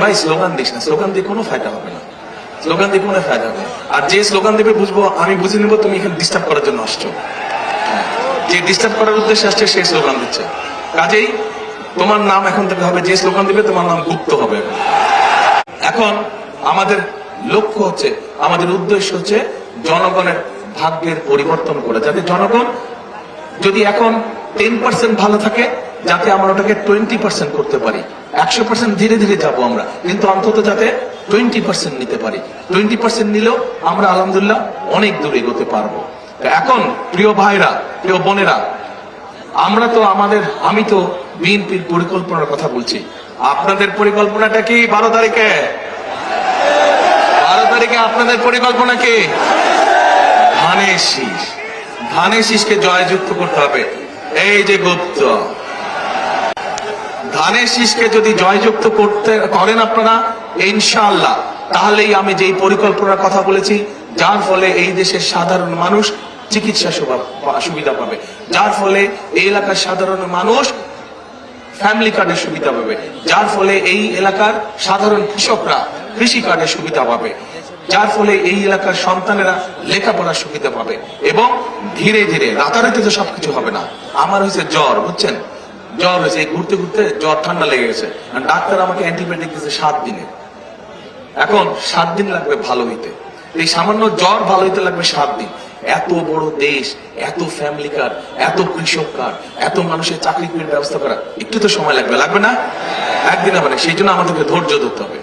ভাই slogan this না, slogan দিয়ে কোনো ফায়দা হবে না, স্লোগান দিয়ে কোনো ফায়দা হবে না। আর যে স্লোগান দেবে বুঝবো, আমি বুঝে নেবো তুমি এখানে ডিস্টার্ব করার জন্য আসছো। যে ডিস্টার্ব করার উদ্দেশ্যে আসছে সে স্লোগান দিচ্ছে। কাজেই তোমার নাম এখন থেকে হবে, যে স্লোগান দিবে তোমার নাম গুপ্ত হবে। এখন আমাদের লক্ষ্য হচ্ছে, আমাদের উদ্দেশ্য হচ্ছে জনগণের ভাগ্যের পরিবর্তন করা, যাতে জনগণ যদি এখন 10% ভালো থাকে, যাতে আমরা ওটাকে 20% করতে পারি। 100% ধীরে ধীরে যাবো আমরা, কিন্তু অন্তত যাতে 20% নিতে পারি। 20% নিলেও আমরা আলহামদুলিল্লাহ অনেক দূরে এগোতে পারবো। এখন প্রিয় ভাইরা, প্রিয় বোনেরা, আমরা তো আমি তো বিএনপির পরিকল্পনার কথা বলছি। আপনাদের পরিকল্পনাটা কি? 12 তারিখে আপনাদের পরিকল্পনা কি? ধানের শীষকে জয়যুক্ত করতে হবে। এই যে গুপ্ত ধানের শীষকে যদি জয়যুক্ত করেন আপনারা ইনশাআল্লাহ, তাহলেই আমি যেই পরিকল্পনার কথা বলেছি, যার ফলে এই দেশের সাধারণ মানুষ চিকিৎসা সুবিধা পাবে, যার ফলে এই এলাকার সাধারণ মানুষ ফ্যামিলি কার্ডের সুবিধা পাবে, যার ফলে এই এলাকার সাধারণ কৃষকরা কৃষি কার্ডের সুবিধা পাবে, যার ফলে এই এলাকার সন্তানেরা লেখাপড়ার সুবিধা পাবে। এবং ধীরে ধীরে, রাতারাতি তো সবকিছু হবে না। আমার হয়েছে জ্বর, বুঝছেন, জ্বর হয়েছে, ঘুরতে ঘুরতে জ্বর ঠান্ডা লেগে গেছে, ডাক্তার আমাকে অ্যান্টিবায়োটিক দিয়েছে 7 দিনে। এখন 7 দিন লাগবে ভালো হইতে, এই সামান্য জ্বর ভালো হইতে লাগবে 7 দিন। এত বড় দেশ, এত ফ্যামিলি কার্ড, এত কৃষক কার্ড, এত মানুষের চাকরি ব্যবস্থা করা, একটু তো সময় লাগবে না? একদিন হবে না। সেই জন্য আমাদেরকে ধৈর্য ধরতে হবে।